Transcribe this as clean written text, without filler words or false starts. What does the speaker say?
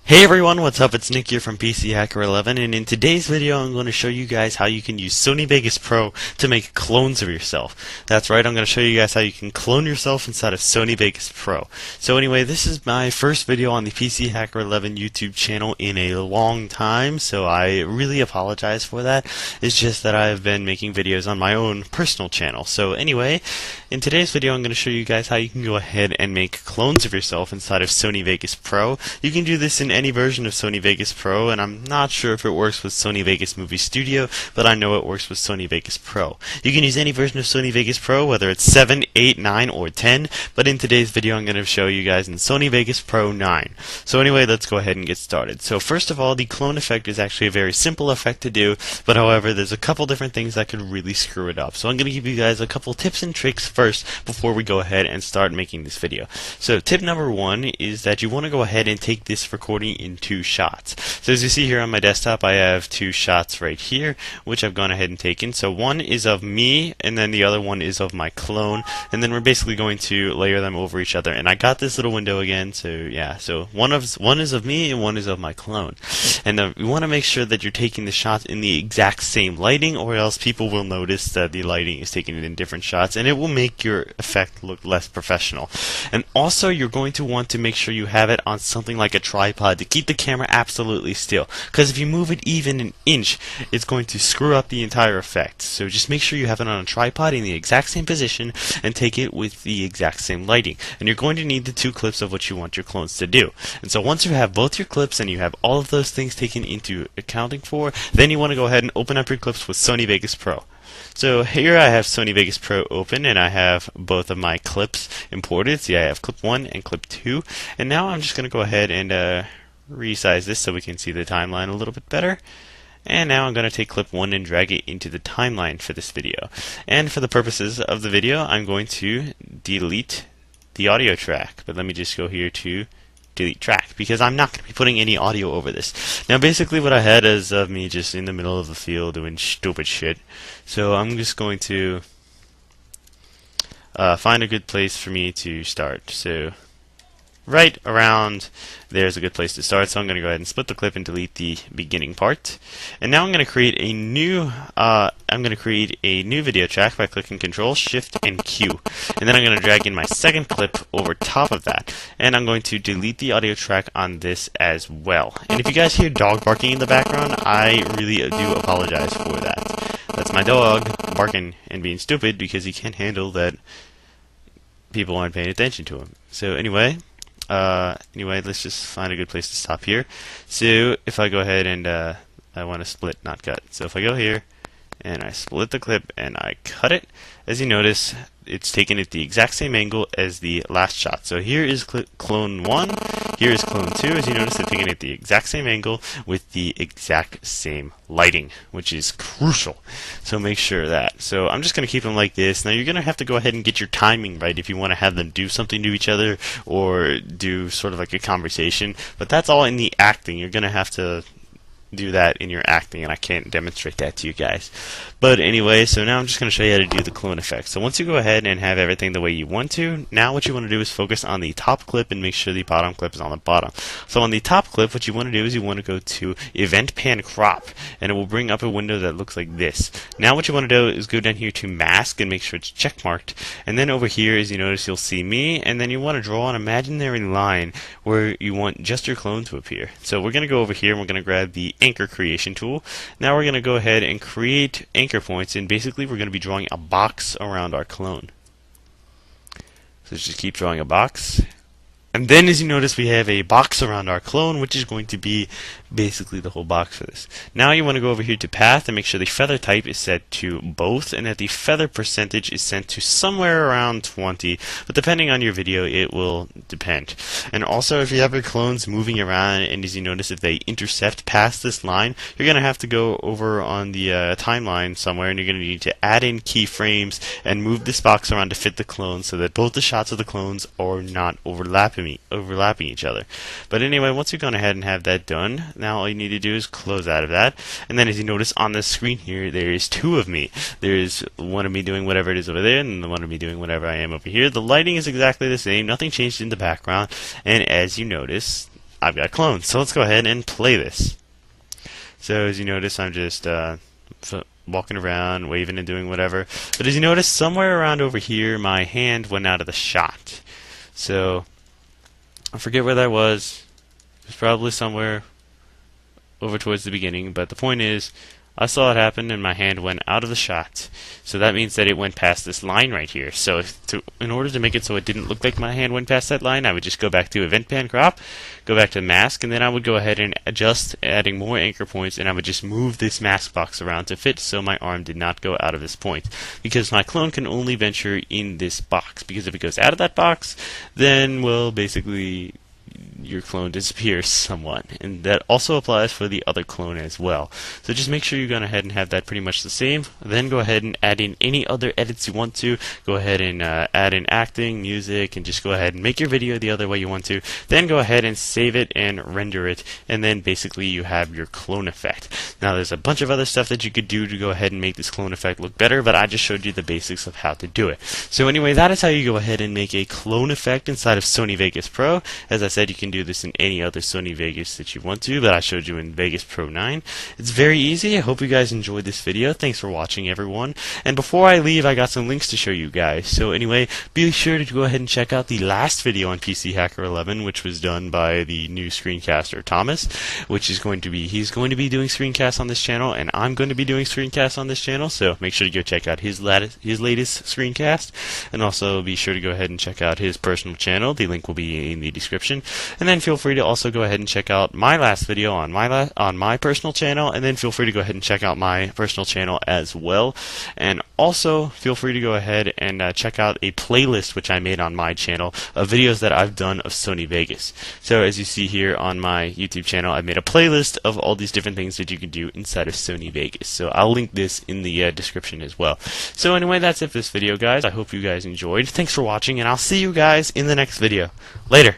Hey everyone, what's up? It's Nick here from PC Hacker 11, and in today's video I'm going to show you guys how you can use Sony Vegas Pro to make clones of yourself. That's right, I'm going to show you guys how you can clone yourself inside of Sony Vegas Pro. So anyway, this is my first video on the PC Hacker 11 YouTube channel in a long time, so I really apologize for that. It's just that I've been making videos on my own personal channel. So anyway, in today's video I'm going to show you guys how you can go ahead and make clones of yourself inside of Sony Vegas Pro. You can do this in any version of Sony Vegas Pro, and I'm not sure if it works with Sony Vegas Movie Studio, but I know it works with Sony Vegas Pro. You can use any version of Sony Vegas Pro, whether it's 7, 8, 9, or 10, but in today's video I'm going to show you guys in Sony Vegas Pro 9. So anyway, let's go ahead and get started. So first of all, the clone effect is actually a very simple effect to do, but however, there's a couple different things that could really screw it up. So I'm going to give you guys a couple tips and tricks first before we go ahead and start making this video. So tip number one is that you want to go ahead and take this recording in two shots. So as you see here on my desktop, I have two shots right here, which I've gone ahead and taken. So one is of me, and then the other one is of my clone, and then we're basically going to layer them over each other. And I got this little window again, so yeah, so one is of me and one is of my clone. And you want to make sure that you're taking the shots in the exact same lighting, or else people will notice that the lighting is taken in different shots, and it will make your effect look less professional. And also, you're going to want to make sure you have it on something like a tripod to keep the camera absolutely still, because if you move it even an inch, it's going to screw up the entire effect. So just make sure you have it on a tripod in the exact same position and take it with the exact same lighting. And you're going to need the two clips of what you want your clones to do. And so once you have both your clips and you have all of those things taken into accounting for, then you want to go ahead and open up your clips with Sony Vegas Pro. So here I have Sony Vegas Pro open, and I have both of my clips imported. See, I have clip 1 and clip 2, and now I'm just going to go ahead and resize this so we can see the timeline a little bit better. And now I'm going to take clip 1 and drag it into the timeline for this video. And for the purposes of the video, I'm going to delete the audio track. But let me just go here to delete track, because I'm not going to be putting any audio over this. Now basically what I had is of me just in the middle of the field doing stupid shit. So I'm just going to find a good place for me to start. So right around there's a good place to start, so I'm going to go ahead and split the clip and delete the beginning part. And now I'm going to create a new video track by clicking Control, Shift, and Q. And then I'm going to drag in my second clip over top of that. And I'm going to delete the audio track on this as well. And if you guys hear dog barking in the background, I really do apologize for that. That's my dog barking and being stupid because he can't handle that people aren't paying attention to him. So anyway, let's just find a good place to stop here. So if I go ahead and I want to split, not cut. So if I go here and I split the clip and I cut it, as you notice, it's taken at the exact same angle as the last shot. So here is clone 1, here is clone 2. As you notice, they're taken at the exact same angle with the exact same lighting, which is crucial. So make sure of that. So I'm just going to keep them like this. Now you're going to have to go ahead and get your timing right if you want to have them do something to each other or do sort of like a conversation. But that's all in the acting. You're going to have to do that in your acting, and I can't demonstrate that to you guys. But anyway, so now I'm just going to show you how to do the clone effect. So once you go ahead and have everything the way you want to, now what you want to do is focus on the top clip and make sure the bottom clip is on the bottom. So on the top clip, what you want to do is you want to go to Event Pan Crop, and it will bring up a window that looks like this. Now what you want to do is go down here to Mask and make sure it's check marked, and then over here, as you notice, you'll see me, and then you want to draw an imaginary line where you want just your clone to appear. So we're going to go over here and we're going to grab the anchor creation tool. Now we're going to go ahead and create anchor points, and basically we're going to be drawing a box around our clone. So just keep drawing a box. And then as you notice, we have a box around our clone, which is going to be basically the whole box for this. Now you want to go over here to Path and make sure the feather type is set to both, and that the feather percentage is set to somewhere around 20, but depending on your video it will depend. And also, if you have your clones moving around, and as you notice, if they intercept past this line, you're going to have to go over on the timeline somewhere, and you're going to need to add in keyframes and move this box around to fit the clones so that both the shots of the clones are not overlapping each other. But anyway, once you've gone ahead and have that done, now all you need to do is close out of that. And then as you notice on the screen here, there is two of me. There is one of me doing whatever it is over there, and the one of me doing whatever I am over here. The lighting is exactly the same. Nothing changed in the background. And as you notice, I've got clones. So let's go ahead and play this. So as you notice, I'm just walking around, waving and doing whatever. But as you notice, somewhere around over here, my hand went out of the shot. So I forget where that was. It was probably somewhere over towards the beginning. But the point is, I saw it happen and my hand went out of the shot. So that means that it went past this line right here. So in order to make it so it didn't look like my hand went past that line, I would just go back to Event Pan Crop, go back to Mask, and then I would go ahead and adjust, adding more anchor points, and I would just move this mask box around to fit so my arm did not go out of this point. Because my clone can only venture in this box. Because if it goes out of that box, then, well, basically your clone disappears somewhat, and that also applies for the other clone as well. So just make sure you go ahead and have that pretty much the same. Then go ahead and add in any other edits you want to. Go ahead and add in acting, music, and just go ahead and make your video the other way you want to. Then go ahead and save it and render it, and then basically you have your clone effect. Now there's a bunch of other stuff that you could do to go ahead and make this clone effect look better, but I just showed you the basics of how to do it. So anyway, that is how you go ahead and make a clone effect inside of Sony Vegas Pro. As I said, you can do this in any other Sony Vegas that you want to, but I showed you in Vegas Pro 9. It's very easy. I hope you guys enjoyed this video. Thanks for watching, everyone. And before I leave, I got some links to show you guys. So anyway, be sure to go ahead and check out the last video on PC Hacker 11, which was done by the new screencaster Thomas, which is going to be, he's going to be doing screencasts on this channel, and I'm going to be doing screencasts on this channel, so make sure to go check out his latest screencast, and also be sure to go ahead and check out his personal channel. The link will be in the description. And then feel free to also go ahead and check out my last video on my personal channel, and then feel free to go ahead and check out my personal channel as well. And also feel free to go ahead and check out a playlist which I made on my channel of videos that I've done of Sony Vegas. So as you see here on my YouTube channel, I've made a playlist of all these different things that you can do inside of Sony Vegas. So I'll link this in the description as well. So anyway, that's it for this video, guys. I hope you guys enjoyed. Thanks for watching, and I'll see you guys in the next video. Later.